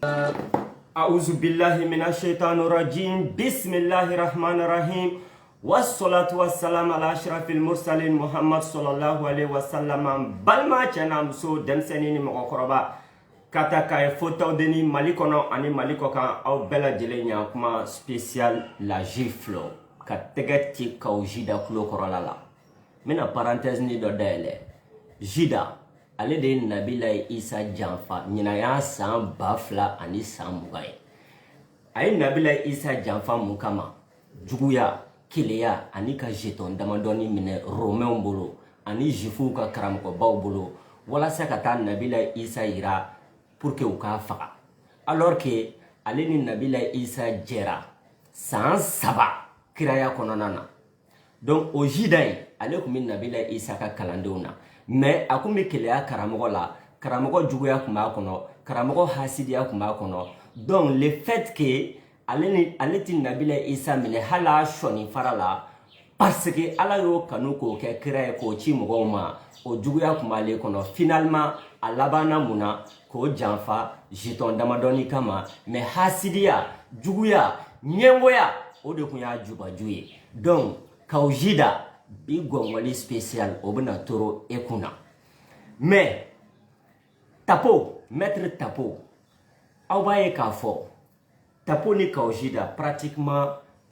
أعوذ بالله من الشيطان الرجيم بسم الله الرحمن الرحيم والصلاة والسلام على أشرف المرسلين محمد صلى الله عليه وسلم بالما تنامسو دمسنين مغوكربا كاتاكاي فوتو دني ماليكونو أني ماليكوكا أو بلا جلينيا كما سبيسيال لا جيفلو كاتيكتي كاو جيدا كلو كورالالا من parenthèse ni do dele jida ale de nabila isa janfa nyina ya san bafla ani san mugay ay nabila isa janfa mukama juguya kileya ani ka jeton damadoni mine romain bolo ani jifu ka karamko baw bolo wala sakata nabila isa ira pour que u ka faga alors que ale ni nabila isa jera san saba kiraya kononana donc au jidai ale kumi nabila isa ka kalandeuna mais akumi keleya karamogo la karamogo juguya kuma kono karamogo hasidiya kuma kono donc le fait que ale ti nabila isa mine hala shoni farala parce que ala yo kanu ko ke kira ko ci mogo ma o juguya kuma le kono finalement alabana muna ko janfa jiton damadoni kama mais hasidiya juguya nyengoya o de kunya juba juye donc kaujida bi gongoli spécial obna toro ekuna mais tapo maître tapo awaye kafo tapo ni kaujida pratiquement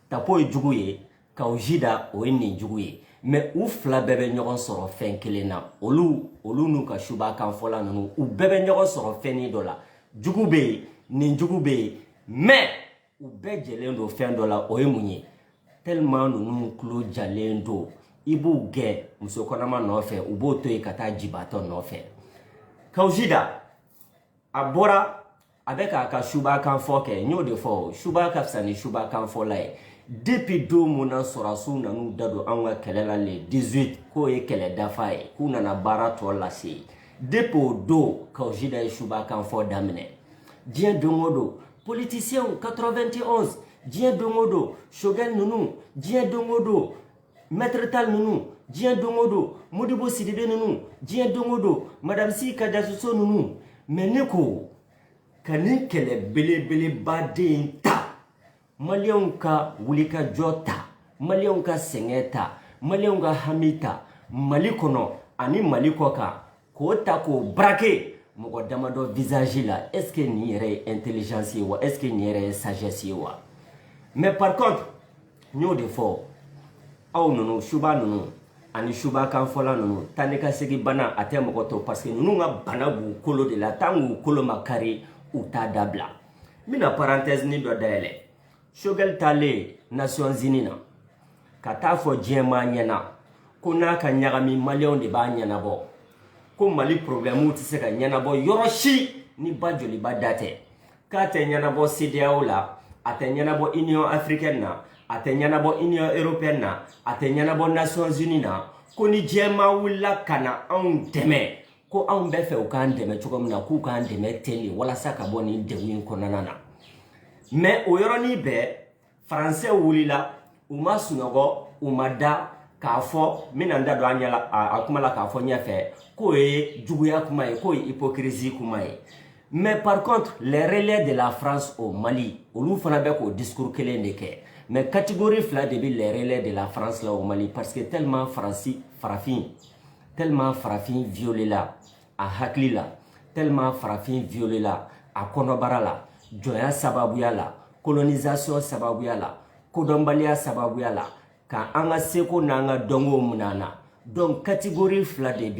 tapo e juguye kaujida o ni juguye mais ou fla bebe nyogon soro fen kelena olu nu ka shuba kan fola nunu u bebe nyogon soro feni dola jugube ni jugube mais u be jelendo fen dola o emunye tellement nunu klo jalendo ibu ge muso konama nofe ubo to ikata jibato nofe kaujida abora avec aka shuba kan foke nyo de fo shuba kafsani shuba kan fo lai depuis do mona sorasu nanu dado anwa kelela le 18 ko e kele dafai kuna na barato lasi depuis do kaujida shuba kan fo damne dien dongodo politicien 91 dien dongodo shogun nunu dien dongodo maître tal nunu dien dongodo modibo sidibe nunu dien dongodo madame si kadasuso nunu meneko kanin kele bele bade ta malion ka wulika jota malion ka sengeta malion ka hamita malikono ani malikoka ko ta ko braquer mogo damado visage là est-ce que ni yere intelligence wa est-ce que ni yere sagesse wa mais par contre nous de fort aw nunu shuba nunu ani shuba kan fola nunu tanika segi bana atemo to parce que nunu nga bana bu kolo de la tangu kolo makari uta dabla mina parenthèse ni do dele shogel tale Nations Unies na kata fo jema nyana kuna ka nyagami malion de ba nyana bo ko mali problème uti se ka nyana bo yoroshi ni bajoli badate kate nyana bo CEDEAO la atanyana bo Union Africaine na atanyana bo Union Européenne na atanyana bo Nations Unies na ko ni jema wula kana on deme ko on be fe o kan deme chokomna ku kan deme teli wala saka boni dewin konana na mais o yoroni be français wulila uma sunogo umada kafo minanda do anyala akumala kafo nyafe ko e juguya kuma e ko hypocrisie kuma e mais par contre les relais de la France au Mali olu fana be ko discours kele ndeke mais catégorie fla de les relais de la France là au Mali parce que tellement farafin violé là a hakli là tellement farafin violé là a konobara là joya sababuya là colonisation sababuya là kodombalia sababuya là ka anga seko nanga dongo munana donc catégorie fla de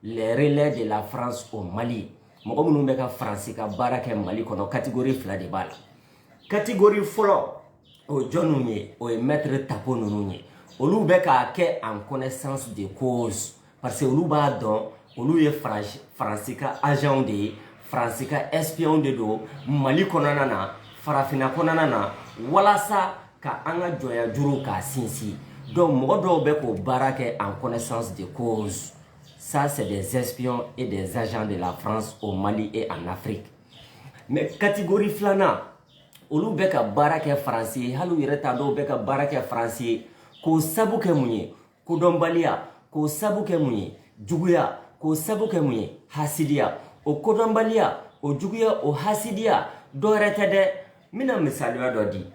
les relais de la France au Mali mogo munu be ka France ka baraka Mali kono catégorie fla de bala catégorie folo o jonunye o maître tapo nunye olu be ka ke en connaissance de cause parce que olu ba don olu ye France ka agent de France ka espion de do Mali konana na farafina konana na wala sa ka anga joya juru ka sinsi donc mogo do be ko baraka en connaissance de cause. Ça, c'est des espions et des agents de la France au Mali et en Afrique. Mais catégorie flana, olu beka barake français, halu ireta do beka barake français, ko sabuke munye, ko dombalia, ko sabuke munye, juguya, ko sabuke munye, hasidia, o kodombalia, o juguya, o hasidia, dorete de mina misali dɔ di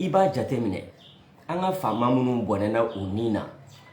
i b'a jateminɛ an ka faama minnu bɔnɛna u ni na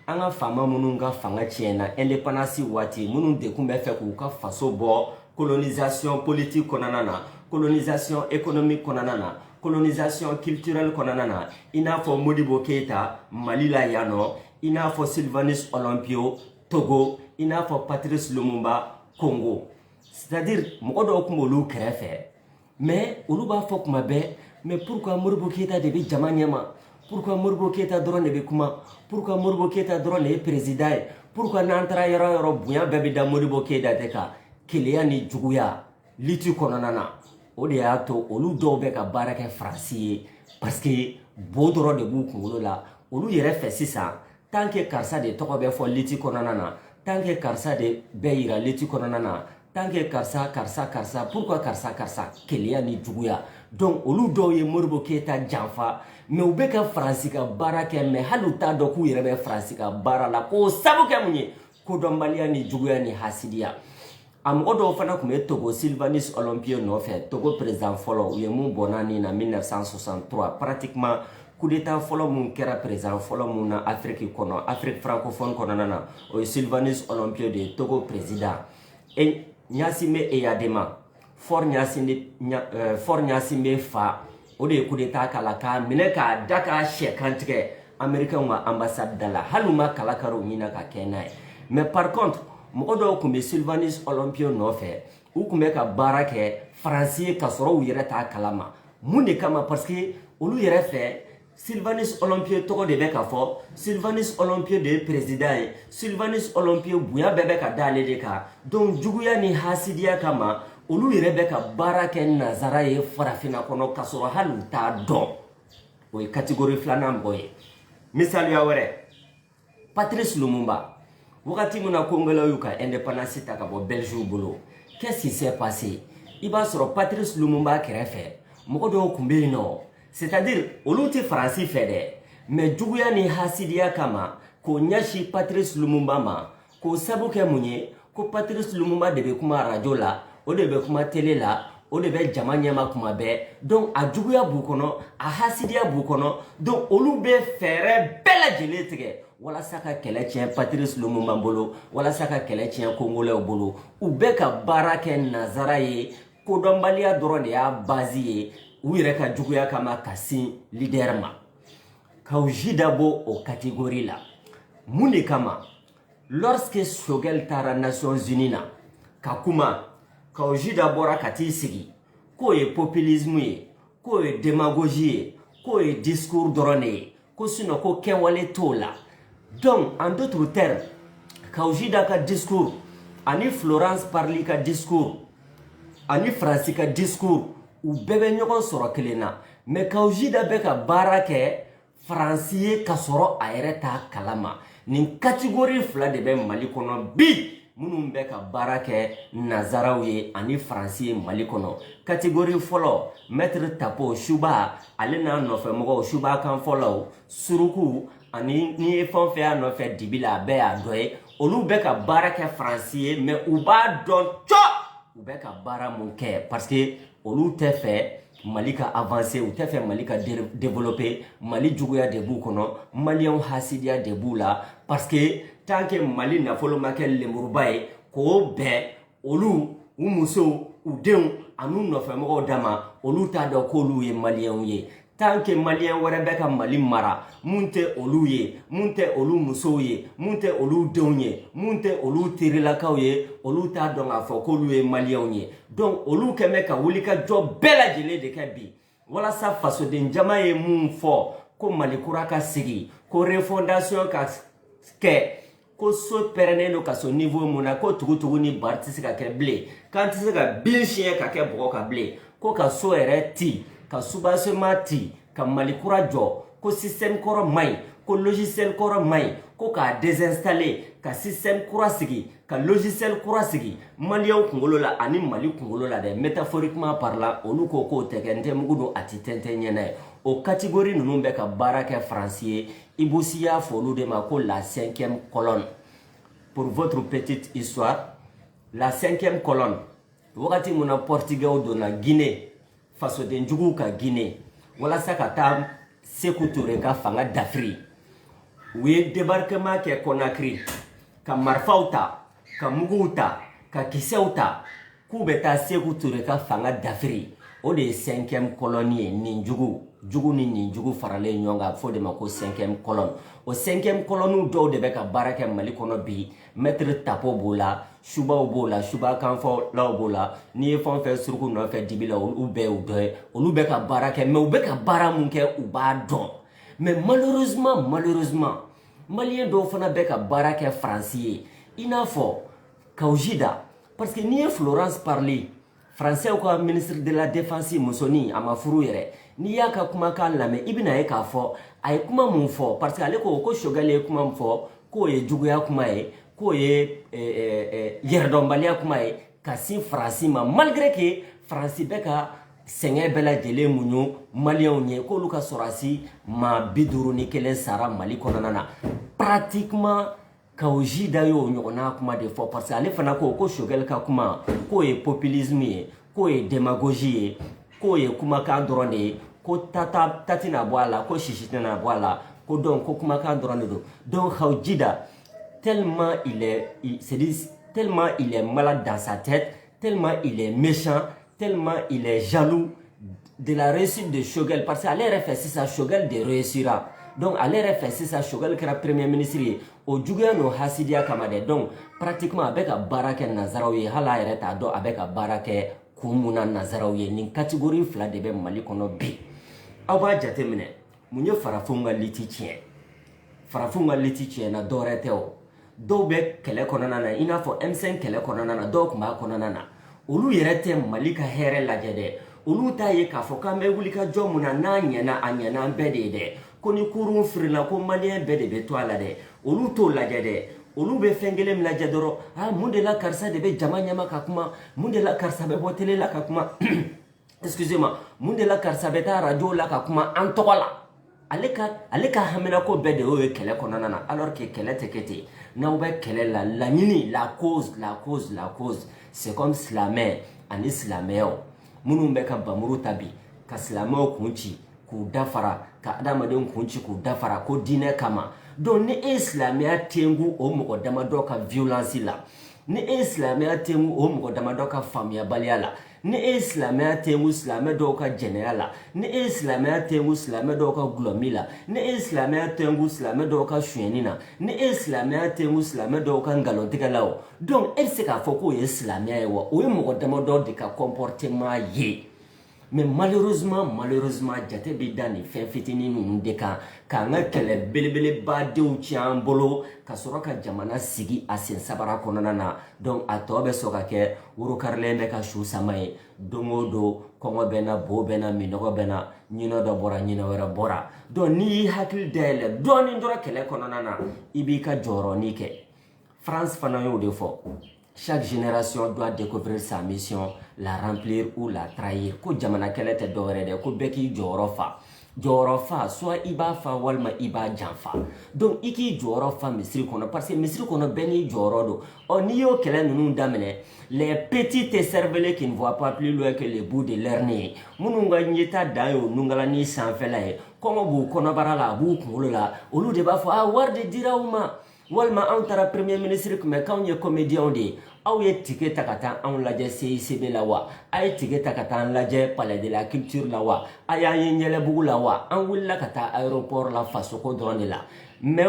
an ka faama minnu ka fanga tiɲɛna indépendance waati minnu de kun bɛ fɛ k'u ka faso bɔ colonisation politique kɔnɔna na colonisation économique kɔnɔna na colonisation culturelle kɔnɔna na i n'a fɔ Modibo Keita Mali la yan nɔ i n'a fɔ Sylvanus Olympio Togo i n'a fɔ Patrice Lumumba Congo c'est-à-dire mɔgɔ dɔw kun b'olu kɛrɛfɛ mais olu b'a fɔ kuma bɛɛ mais pourquoi Modibo Keita de bɛ jama ɲɛma pourquoi Modibo Keita dɔrɔn de bɛ kuma pourquoi Modibo Keita dɔrɔn de ye président ye pourquoi n'an taara yɔrɔ yɔrɔ bonya bɛɛ bɛ da Modibo Keita de kan keleya ni juguya litu kɔnɔna na o de y'a to olu dɔw bɛ ka baara kɛ Faransi ye parce que bo dɔrɔn de b'u kunkolo la olu yɛrɛ fɛ sisan tant que karisa de tɔgɔ bɛ fɔ litu kɔnɔna na tant que karisa de bɛ yira litu kɔnɔna na tant que karisa pourquoi karisa keleya ni juguya donc olu dɔw ye Modibo Keita janfa mais u bɛ ka Faransi ka baara kɛ mais hali u t'a dɔn k'u yɛrɛ bɛ Faransi ka baara la k'o sabu kɛ mun ye kodɔnbaliya ni juguya ni hasidiya a mɔgɔ dɔw fana tun bɛ Togo Sylvanus Olympio nɔfɛ Togo président fɔlɔ u ye mun bɔnna nin na 1963 pratiquement coup d'état fɔlɔ mun kɛra président fɔlɔ mun na Afrique kɔnɔ Afrique francophone kɔnɔna na o ye Sylvanus Olympio de ye Togo président et Gnassingbé Eyadema Faure Gnassingbé fa o de ye coup d'état k'a la k'a minɛ k'a da k'a sɛkan tigɛ américain ka ambassade da la hali u ma kala kari u ɲin na ka kɛ n'a ye mais par contre mɔgɔ dɔw tun bɛ Sylvanus Olympio nɔfɛ u tun bɛ ka baara kɛ Faransi ye ka sɔrɔ u yɛrɛ t'a kalama mun de kama parce que olu yɛrɛ fɛ Sylvanus Olympio tɔgɔ de bɛ ka fɔ Sylvanus Olympio de ye président ye Sylvanus Olympio bonya bɛɛ bɛ ka d'ale de kan donc juguya ni hasidiya kama olu yɛrɛ bɛ ka baara kɛ nazara ye farafinna kɔnɔ ka sɔrɔ hali u t'a dɔn o ye catégorie filanan mɔgɔ ye misaliya wɛrɛ Patrice Lumumba wagati min na kongolaw y'u ka indépendance ta ka bɔ Belgique bolo qu'est-ce qui s'est passé i b'a sɔrɔ Patrice Lumumba kɛrɛfɛ mɔgɔ dɔw kun bɛ yen nɔ c'est-à-dire olu tɛ Faransi fɛ dɛ mais juguya ni hasidiya kama k'o ɲɛsin Patrice Lumumba ma k'o sabu kɛ mun ye ko Patrice Lumumba de bɛ kuma radio la o de bɛ kuma télé la o de bɛ jama ɲɛma kuma bɛɛ donc a juguya b'u kɔnɔ a hasidiya b'u kɔnɔ donc olu bɛ fɛɛrɛ bɛɛ lajɛlen tigɛ walasa ka kɛlɛ tiɲɛ Patrice Lumumba bolo walasa ka kɛlɛ tiɲɛ Congolais bolo u bɛ ka baara kɛ nazara ye kodɔnbaliya dɔrɔn de y'a base ye u yɛrɛ ka juguya kama ka sin leader ma k'aw ji dabɔ o catégorie la mun de kama lorsque Choguel taara Nations Unies na ka kuma k'aw ji dabɔra ka t'i sigi k'o ye populisme ye k'o ye démagogie ye k'o ye discours dɔrɔn de ye ko sinon ko kɛwale t'o la donc en d'autres termes k'aw ji da ka discours ani Florence Parly ka discours ani Faransi ka discours u bɛɛ bɛ ɲɔgɔn sɔrɔ kelen na mais k'aw ji da bɛ ka baara kɛ Faransi ye ka sɔrɔ a yɛrɛ t'a kalama nin catégorie fila de bɛ Mali kɔnɔ bi minnu bɛ ka baara kɛ nazaraw ye ani Faransi ye Mali kɔnɔ catégorie fɔlɔ maître Tapo Chuba ale n'a nɔfɛmɔgɔw Chuba kan fɔlɔw Suruku ani ni ye fɛn fɛn y'a nɔfɛ dibi la a bɛɛ y'a dɔ ye olu bɛ ka baara kɛ Faransi ye mais u b'a dɔn u bɛ ka baara mun kɛ parce que olu tɛ fɛ Mali ka avancer u tɛ fɛ Mali ka développer Mali juguya de b'u kɔnɔ Maliyɛnw hasidiya de b'u la parce que tant que Mali nafolo ma kɛ lemuruba ye k'o bɛn olu u musow u denw an'u nɔfɛmɔgɔw dama olu t'a dɔn k'olu ye Maliyɛnw ye tant que Maliyɛn wɛrɛ bɛ ka Mali mara mun tɛ olu ye mun tɛ olu musow ye mun tɛ olu denw ye mun tɛ olu terilakaw ye olu t'a dɔn k'a fɔ k'olu ye Maliyɛnw ye donc olu kɛn bɛ ka wulikajɔ bɛɛ lajɛlen de kɛ bi walasa fasoden jama ye mun fɔ ko Mali kura ka sigi ko refondation ka kɛ ko so pɛrɛnnen don ka so niveau mun na ko tugutugu ni bari tɛ se ka kɛ bilen k'an tɛ se ka bin siɲɛ ka kɛ bɔgɔ kan bilen ko ka so yɛrɛ ti ka soubassement ti ka Mali kura jɔ ko système kɔrɔ maɲi ko logiciel kɔrɔ maɲi ko k'a désinstaller ka système kura sigi ka logiciel kura sigi Maliyɛnw kunkolo la ani Mali kunkolo la dɛ métaphoriquement parlant olu ko k'o tɛ kɛ n tɛ mugu don a ti tɛntɛn ɲɛna ye o catégorie ninnu bɛ ka baara kɛ Faransi ye Ibousi y'a fɔ olu de ma ko la 5e colonne pour votre petite histoire la 5e colonne wakati mun na Portugais donna Guinée fasoden jugu ka Guinée walasa ka taa Sékou Touré ka fanga dafiri u ye débarquement kɛ Conakry ka marifaw ta ka muguw ta ka kisɛw ta k'u bɛ taa Sékou Touré ka fanga dafiri o de ye 5e colonie ye nin jugu ni nin jugu faralen ɲɔgɔn kan fo de ma ko 5e colonne o 5e colonne dɔw de bɛ ka baara kɛ Mali kɔnɔ bi maître Tapo b'o la Subaw b'o la Suba kanfɔlaw b'o la n'i ye fɛn o fɛn suruku nɔfɛ dibi la olu bɛɛ y'u dɔ ye olu bɛ ka baara kɛ mais u bɛ ka baara mun kɛ u b'a dɔn mais malheureusement malien dɔw fana bɛ ka baara kɛ Faransi ye i n'a fɔ Kawjida parce que n'i ye Florence Parly Français ka ministre de la défense musoni a ma furu yɛrɛ n'i y'a ka kumakan lamɛn i bɛna ye k'a fɔ a ye kuma mun fɔ parce que ale ko Choguel ye kuma mun fɔ k'o ye juguya kuma ye k'o ye yɛrɛdɔnbaliya kuma ye ka sin Faransi ma malgré que Faransi bɛ ka sɛgɛn bɛɛ lajɛlen muɲu maliyɛnw ye k'olu ka sɔrɔdasi maa 51 sara Mali kɔnɔna na pratiquement Kawjida y'o ɲɔgɔnna kuma de fɔ parce que ale fana ko Choguel ka kuma k'o ye populisme ye k'o ye démagogie ye k'o ye kumakan dɔrɔn de ye ko tati na bɔ a la ko sisi tɛna bɔ a la ko donc ko kumakan dɔrɔn de don donc Kawjida tellement il est malade dans sa tête tellement il est méchant tellement il est jaloux de la réussite de Choguel parce que ale yɛrɛ fɛ sisan Choguel de réussira donc ale yɛrɛ fɛ sisan Choguel kɛra premier ministre ye o juguya n'o hasidiya kama dɛ donc pratiquement a bɛ ka baara kɛ nazaraw ye hali a yɛrɛ t'a dɔn a bɛ ka baara kɛ kun mun na nazaraw ye nin catégorie fila de bɛ Mali kɔnɔ bi aw b'a jate minɛ mun ye farafinw ka liti tiɲɛ farafinw ka liti tiɲɛ na dɔwɛrɛ tɛ o dɔw bɛ kɛlɛ kɔnɔna na i n'a fɔ M5 kɛlɛ kɔnɔna na dɔw tun b'a kɔnɔna na olu yɛrɛ tɛ Mali ka hɛrɛ lajɛ dɛ olu t'a ye k'a fɔ k'an bɛ wuli ka jɔ mun na n'a ɲɛna a ɲɛna an bɛɛ de ye dɛ ko ni kurun firila ko maliyɛn bɛɛ de bɛ to a la dɛ olu t'o lajɛ dɛ olu bɛ fɛn kelen min lajɛ dɔrɔn mun de la karisa de bɛ jama ɲɛma ka kuma mun de la karisa bɛ bɔ télé la ka kuma excusez-moi mun de la karisa bɛ taa radio la ka kuma an tɔgɔ la ale ka haminako bɛɛ de y'o ye kɛlɛ kɔnɔna na alors que kɛlɛ tɛ kɛ ten n'aw bɛ kɛlɛ la laɲini la cause c'est comme silamɛ ani silamɛyaw minnu bɛ ka bamuru ta bi ka silamɛw kun ci k'u dafara ka adamadenw kun ci k'u dafara ko diinɛ kama donc ni e ye silamɛya tengu o mɔgɔ damadɔ ka violence la ni e ye silamɛya tengu o mɔgɔ damadɔ ka faamuyabaliya la ni e ye silamɛya tengu silamɛ dɔw ka jɛnɛya la ni e ye silamɛya tengu silamɛ dɔw ka gulɔmi la ni e ye silamɛya tengu silamɛ dɔw ka suyɛni na ni e ye silamɛya tengu silamɛ dɔw ka ngalontigɛ la o donc e bɛ se k'a fɔ k'o ye silamɛya ye wa o ye mɔgɔ damadɔ de ka comportement ye mais malheureusement jate bɛ da nin fɛn fitinin ninnu de kan k'an ka kɛlɛ belebelebadenw ci an bolo ka sɔrɔ ka jamana sigi a sen sabara kɔnɔna na donc a tɔ bɛ sɔn ka kɛ worokarilen bɛ ka su sama ye don o don kɔngɔ bɛ na bo bɛ na minɔgɔ bɛ na ɲinɛ dɔ bɔra ɲinɛ wɛrɛ bɔra donc n'i y'i hakili dayɛlɛ dɔɔnin dɔrɔn kɛlɛ kɔnɔna na i b'i ka jɔyɔrɔnin kɛ France fana y'o de fɔ chaque génération doit découvrir sa mission, la remplir ou la trahir. Ko jamana kɛlɛ tɛ dɔwɛrɛ dɛ ko bɛɛ k'i jɔyɔrɔ fa soit i b'a fa walima i b'a janfa donc i k'i jɔyɔrɔ fa misiri kɔnɔ parce que misiri kɔnɔ bɛɛ n'i jɔyɔrɔ don n'i y'o kɛlɛ ninnu daminɛ les petits écervelés qui ne voient pas plus loin que le bout de leur nez minnu ka ɲɛta dan y'o nungalani sanfɛla ye kɔngɔ b'u kɔnɔbara la a b'u kunkolo la olu de b'a fɔ wari de dira aw ma walima anw taara premier ministre kun k'anw ye comédien de ye aw ye ticket ta ka taa anw lajɛ CICB la wa a ye ticket ta ka taa an lajɛ palais de la culture la wa a y'an ye ɲɛlɛbugu la wa an wulila ka taa aéroport la fasoko dɔrɔn de la mais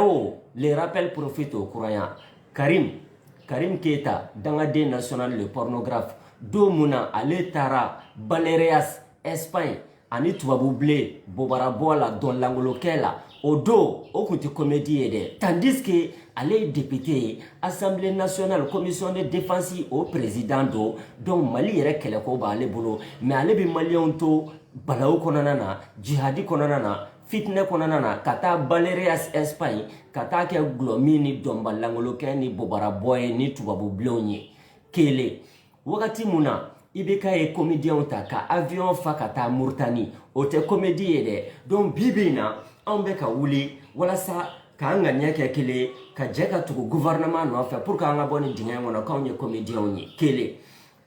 les rappels profitent au croyant Karim Keita dangaden national le pornographe don mun na ale taara Baleares Espagne ani tubabu bilen bobarabɔ la dɔnlankolokɛ la o don o kun tɛ comédie ye dɛ tandis que ale ye député ye assemblée nationale commission de défense o président do donc Mali yɛrɛ kɛlɛko b'ale bolo mais ale bɛ maliyɛnw to balawu kɔnɔna na jihadi kɔnɔna na fitinɛ kɔnɔna na ka taa Baleares Espagne ka taa kɛ gulɔmi ni dɔnbalankolokɛ ni bobarabɔ ye ni tubabu bilenw ye kelen wagati mun na i bɛ k'a ye comédien ta ka avion fa ka taa Mauritanie o tɛ comédie ye dɛ donc bi bi in na anw bɛ ka wuli walasa k'an ka ɲɛ kɛ kelen ka jɛ ka tugu gouvernement nɔfɛ pour que an ka bɔ nin dingɛ in kɔnɔ k'anw ye comédien ye kelen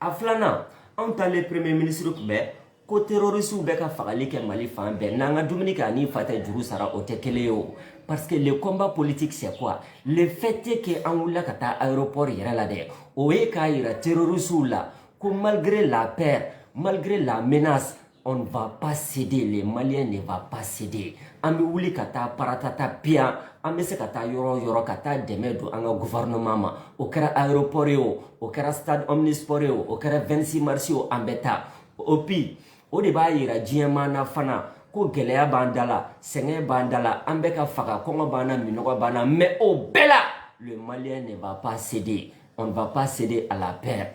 a filanan anw talen premier ministre tun bɛ ko terroriste bɛ ka fagali kɛ Mali fan bɛɛ n'an ka dumuni kɛ ani fa tɛ juru sara o tɛ kelen ye o parce que le combat politique c'est quoi le fait est que an wulila ka taa aéroport yɛrɛ la dɛ o ye k'a yira terroriste la ko malgré la peur malgré la menace on ne va pas céder, les Maliens ne vont pas céder. An bɛ wuli ka taa paratata piyan an bɛ se ka taa yɔrɔ yɔrɔ ka taa dɛmɛ don an ka gouvernement ma o kɛra aéroport ye o kɛra stade omnisport ye o kɛra 26 mars ye an bɛ taa o pi o de b'a yira diɲɛmaa na fana ko gɛlɛya b'an da la sɛgɛn b'an da la an bɛ ka faga kɔngɔ b'an na minɔgɔ b'an na mais o bɛɛ la le Malien ne va pas céder, on ne va pas céder à la peur.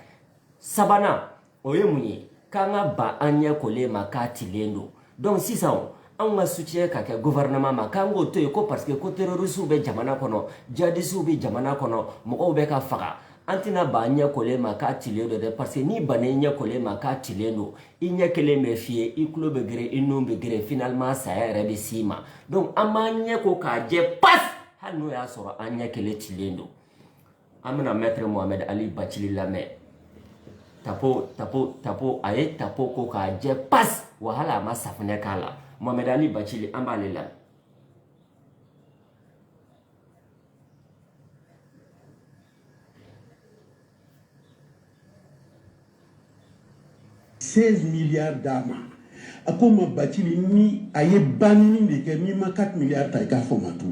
Sabanan o ye mun ye k'an ka ban an ɲɛ kolen ma k'a tilen don donc sisan anw ka soutien ka kɛ gouvernement ma k'an k'o to yen ko parce que ko terroristes bɛ jamana kɔnɔ djihadistes bɛ jamana kɔnɔ mɔgɔw bɛ ka faga an tɛna ban an ɲɛ kolen ma k'a tilen don dɛ parce que n'i banna i ɲɛ kolen ma k'a tilen don i ɲɛ kelen bɛ fiyɛ i tulo bɛ geren i nun bɛ geren finalement saya yɛrɛ bɛ s'i ma donc an b'an ɲɛ ko k'a jɛ pas hali n'o y'a sɔrɔ an ɲɛ kelen tilen don an bɛna maître Mohamed Ali Bacili lamɛn tapo a ye tapo ko k'a jɛ pas wahala a ma safunɛ k'a la Mohamed Ali Bacili an b'ale la 16 milliards d'ama akoma Bacili ni aye banini de ke mi ma 4 milliards ta ka fo matu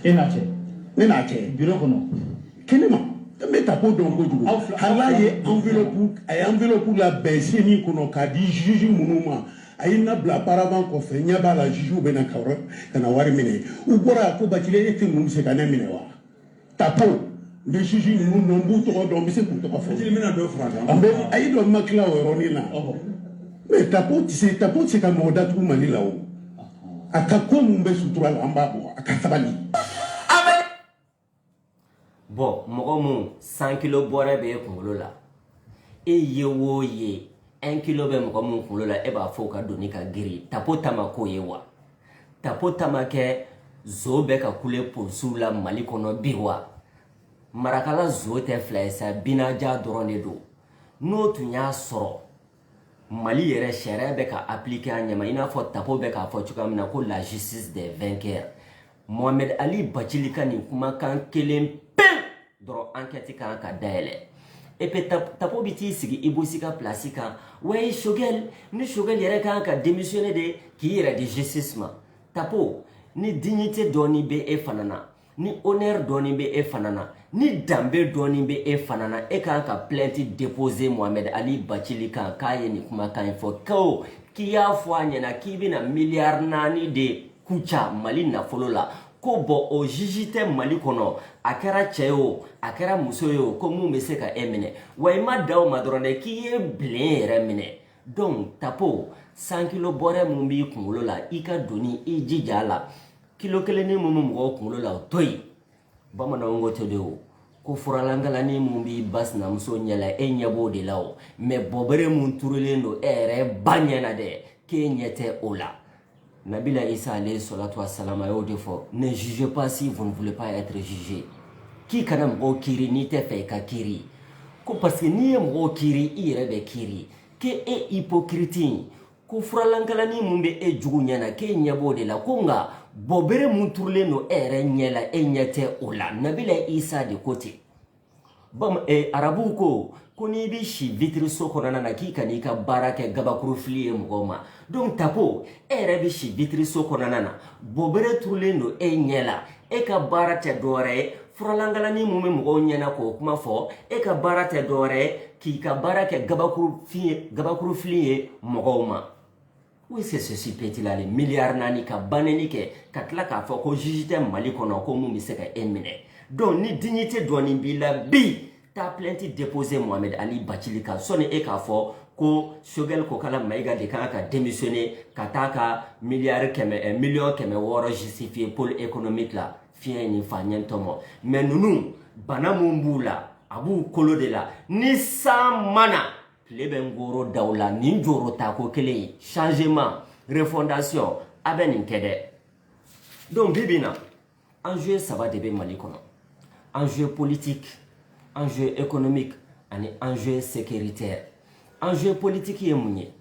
enache bureau kono kenema me tapo don ko jugo hala ye enveloppe la baisser ni kono ka di juge munuma ayi na bla paraban ko fe nya bala juge be na kawra kana wari mine u bora ko Bacili e tin mum se kana mine wa tapo de juge nous non bu to do bi se ku to ko fe mina do franga ayi do makla o roni na mais tapo c'est ka moda tu mali la o akako mumbe sutura amba bo akasabali bon mɔgɔ mun 100 kilo bɔrɛ bɛ e kunkolo la e ye wo ye 1 kilo bɛ mɔgɔ mun kunkolo la e b'a fɔ ka doni ka giri tapo tama ko ye wa tapo tama kɛ zo bɛ ka kule polisiw la Mali kɔnɔ bi wa marakala zo tɛ fila ye sa binaja dɔrɔn de don n'o tun y'a sɔrɔ Mali yɛrɛ sariya bɛ ka appliquer a ɲɛma i n'a fɔ tapo bɛ k'a fɔ cogoya min na ko la justice des vainqueurs Mohamed Ali Bacili ka nin kumakan kelen dɔrɔn enquête kan ka dayɛlɛ et puis tapo bi t'i sigi Ibousi ka place kan ouais Choguel ni Choguel yɛrɛ kan ka démissionner de k'i yɛrɛ di justice ma tapo ni dignité dɔɔni bɛ e fana na ni honneur dɔɔni bɛ e fana na ni danbe dɔɔni bɛ e fana na e kan ka plainte déposer Mohamed Ali Bacili kan k'a ye nin kumakan fɔ ko k'i y'a fɔ a ɲɛna k'i bɛna miliyari 4 de kuca Mali nafolo la ko bon o juge tɛ Mali kɔnɔ a kɛra cɛ ye o a kɛra muso ye o ko mun bɛ se ka e minɛ wa i ma da o ma dɔrɔn dɛ k'i ye bilen yɛrɛ minɛ donc tapo 100 kilo bɔrɛ mun b'i kunkolo la i ka doni i jija a la kilo kelen ni mun bɛ mɔgɔw kunkolo la o to yen bamananw ko ten de o ko furalankalanin mun b'i ba sinamuso ɲɛ la e ɲɛ b'o de la o mais bɔbɛrɛ mun turulen don e yɛrɛ ba ɲɛ na dɛ k'e ɲɛ tɛ o la Nabila Issa alayhi salatu wassalam a y'o de fɔ ne jugez pas si vous ne voulez pas être jugé k'i kana mɔgɔw kiiri n'i tɛ fɛ i ka kiiri ko parce que n'i ye mɔgɔw kiiri i yɛrɛ bɛ kiiri k'e hypocrite in ko furalankalanin mun bɛ e jugu ɲɛ na k'e ɲɛ b'o de la ko nka bɔbɛrɛ mun turulen don e yɛrɛ ɲɛ la e ɲɛ tɛ o la Nabila Issa de ko ten arabuw ko n'i bɛ si vitre so kɔnɔna na k'i ka n'i ka baara kɛ gabakuru fili ye mɔgɔw ma donc tapo e yɛrɛ bɛ si vitre so kɔnɔna na bɔbɛrɛ turulen don e ɲɛ la e ka baara tɛ dɔwɛrɛ ye furalankalanin mun bɛ mɔgɔw ɲɛna k'o kuma fɔ e ka baara tɛ dɔwɛrɛ ye k'i ka baara kɛ gabakuru fili ye mɔgɔw ma oui c'est ceci petit là les milliards 4 ka banni kɛ ka tila k'a fɔ ko juge tɛ Mali kɔnɔ ko mun bɛ se ka e minɛ donc ni dignité dɔɔni b'i la bi ta plainte déposé Mohamed Ali Bacili kan sɔni e k'a fɔ ko Choguel Kokala Maïga de kan ka démissionner ka taa ka million 600 justifié pôle économique la fiɲɛ ni fa ɲɛ tɔmɔ mais nunu bana mun b'u la a b'u kolo de la ni san mana tile bɛ ngoro daw la nin joro ta ko kelen ye changement refondation a bɛ nin kɛ dɛ donc bibi na enjeu saba de bɛ Mali kɔnɔ enjeu politique enjeu économique et enjeu sécuritaire enjeu politique ye mun ye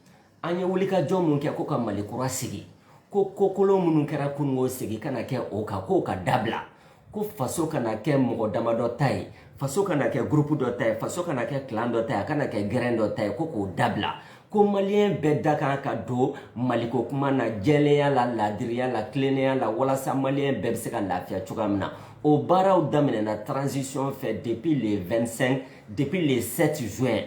an ye wulikajɔ mun kɛ ko ka Mali kura sigi ko kokolon minnu kɛra kunungo sigi kana kɛ o kan k'o ka dabila ko faso kana kɛ mɔgɔ damadɔ ta ye faso kana kɛ groupe dɔ ta ye faso kana kɛ clan dɔ ta ye a kana kɛ grain dɔ ta ye ko k'o dabila ko malien bɛɛ da kan ka don maliko kuma na jɛlenya la ladiriya la tilennenya la walasa malien bɛɛ bɛ se ka lafiya cogoya min na o baaraw daminɛna transition fɛ depuis le 7 juin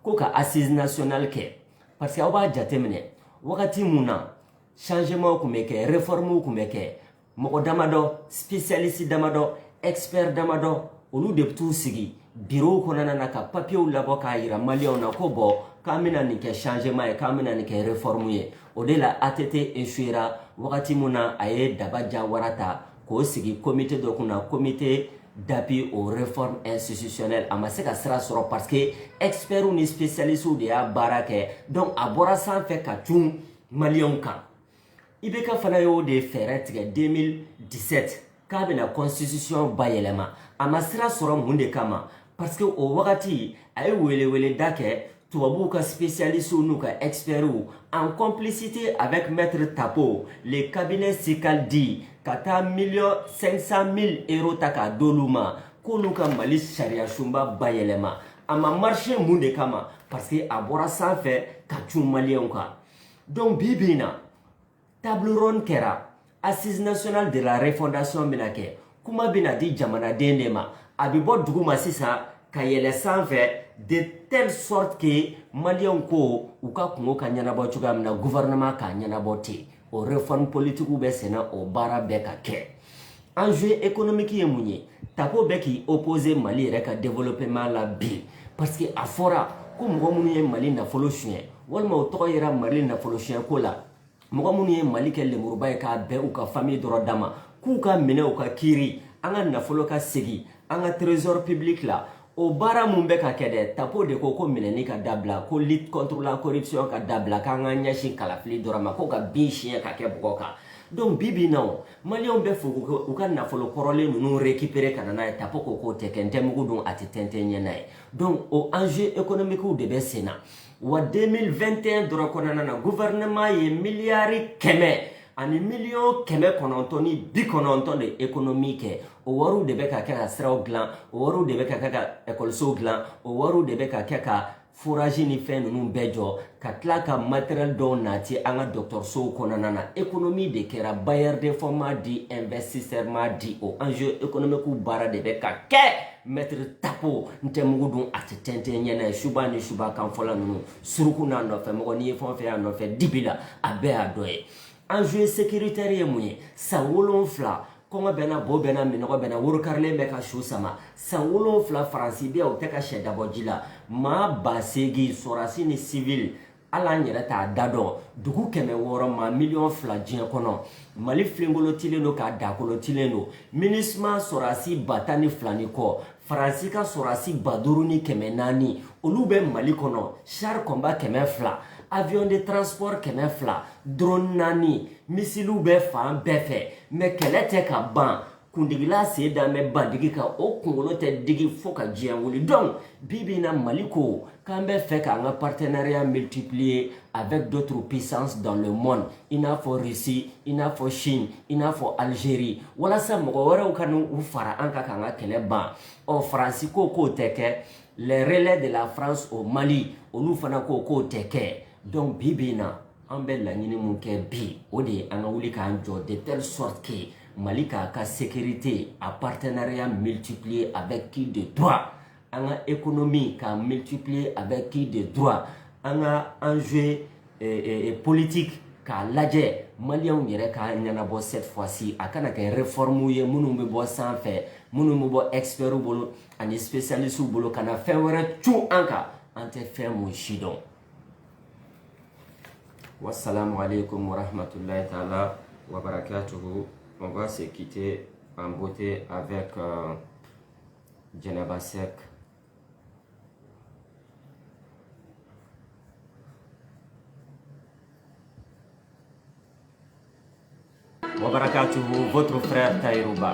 ko ka assise nationale kɛ parce que aw b'a jateminɛ wagati mun na changement kun bɛ kɛ réforme kun bɛ kɛ mɔgɔ damadɔ spécialiste damadɔ expert damadɔ olu de bɛ t'u sigi bureau kɔnɔna na ka papiers labɔ k'a yira maliyɛnw na ko bɔn k'an bɛna nin kɛ changement ye k'an bɛna nin kɛ réforme ye o de la ATT échouera wagati mun na a ye Daba Jawara ta k'o sigi comité dɔ kunna comité d'appui aux réformes institutionnelles a ma se ka sira sɔrɔ parce que experts ni spécialistes de y'a baara kɛ donc a bɔra sanfɛ ka cun maliyɛnw kan IBK fana y'o de fɛɛrɛ tigɛ 2017 k'a bɛna constitution bayɛlɛma a ma sira sɔrɔ mun de kama parce que o wagati a ye weleweleda kɛ tubabuw ka spécialistes n'u ka experts en complicité avec maître Tapo le cabinet Sikaldi ka taa 1,500,000 € ta k'a d'olu ma k'olu ka Mali sariya sunba bayɛlɛma a ma marché mun de kama parce que a bɔra sanfɛ ka cun maliyɛnw kan donc bi bi in na table ronde kɛra assise nationale de la refondation bɛna kɛ kuma bɛna di jamanaden de ma a bɛ bɔ dugu ma sisan ka yɛlɛ sanfɛ de telle sorte que maliyɛnw ko u ka kungo ka ɲɛnabɔ cogoya min na gouvernement ka ɲɛnabɔ ten o réforme politique bɛ senna o baara bɛɛ ka kɛ enjeu économique ye mun ye Tapo bɛ k'i opposer Mali yɛrɛ ka développement la bi parce que a fɔra ko mɔgɔ minnu ye Mali nafolo suɲɛ walima o tɔgɔ yera Mali nafolo suɲɛ ko la mɔgɔ minnu ye Mali kɛ lemuruba ye k'a bɛɛ u ka famille dɔrɔn dama k'u ka minɛ u ka kiiri an ka nafolo ka segin an ka trésor public la o baara mun bɛ ka kɛ dɛ Tapo de ko minɛni ka dabila ko lutte contre la corruption ka dabila k'an ka ɲɛsin kalafili dɔrɔn ma ko ka bin siɲɛ ka kɛ bɔgɔ kan donc bi bi in na maliyɛnw bɛ fɛ u ka nafolo kɔrɔlen ninnu récupérer ka na n'a ye Tapo ko k'o tɛ kɛ n tɛ mugu dun a tɛ tɛntɛn ɲɛ n'a ye donc o enjeu économique de bɛ sen na wa 2021 dɔrɔn kɔnɔna na gouvernement ye miliyari 100 ani miliyɔn 990 de économie kɛ o wariw de bɛ ka kɛ ka siraw dilan o wariw de bɛ ka kɛ ka écolisow dilan o wariw de bɛ ka kɛ ka forage ni fɛn ninnu bɛɛ jɔ ka tila ka matériel dɔw nati an ka dɔgɔtɔrɔsow kɔnɔna na économie de kɛra bailleur de fonds ma di investisseur ma di o enjeu économique baara de bɛ ka kɛ maître Tapo n tɛ mugu dun a tɛ tɛntɛn ɲɛ n'a ye suba ni suba kan fɔla ninnu suruku n'a nɔfɛ mɔgɔ n'i ye fɛn o fɛn y'a nɔfɛ dibi la a bɛɛ y'a dɔ ye enjeu sécuritaire ye mun ye san 7 kɔngɔ bɛna bo bɛna minɔgɔ bɛna worokarilen bɛ ka su sama san 7 faransi bɛ o tɛ ka sɛ dabɔ ji la maa 8,000 sɔrasi ni civil ala an yɛrɛ t'a da dɔn dugu 600 maa 2,000,000 diɲɛ kɔnɔ Mali filenkolotilen don k'a dakolotilen don MINUSMA sɔrasi 12 ni kɔ faransi ka sɔrasi 5,400 olu bɛ Mali kɔnɔ char combat 200 avion de transport 200 drone 4 missiliw bɛ fan bɛɛ fɛ mais kɛlɛ tɛ ka ban kundigila sen da mɛ bandigi kan o kunkolo tɛ digi fo ka diɲɛ wuli donc bibi na Mali ko k'an bɛ fɛ k'an ka partenariat multiplier avec d'autres puissances dans le monde i n'a fɔ Russie i n'a fɔ Chine i n'a fɔ Algérie walasa mɔgɔ wɛrɛw ka n'u fara an kan k'an ka kɛlɛ ban ɔ Faransi ko k'o tɛ kɛ les relais de la France au Mali olu fana ko k'o tɛ kɛ donc bibi na an bɛ laɲini mun kɛ bi o de ye an ka wuli k'an jɔ de telle sorte que Mali k'a ka sécurité a partenariat multiplié avec qui de droit an ka économie k'a multiplier avec qui de droit an ka enjeu politique k'a lajɛ maliyɛnw yɛrɛ ka ɲɛnabɔ cette fois-ci a kana kɛ réforme ye minnu bɛ bɔ sanfɛ minnu bɛ bɔ experts bolo ani spécialistes bolo ka na fɛn wɛrɛ cun an kan an tɛ fɛn mun si dɔn. Wassalamu alaikum wa rahmatullahi ta'ala wa barakatuhu. On va se quitter en beauté avec Djeneba Seck. Wa barakatuhu, votre frère Taïrouba.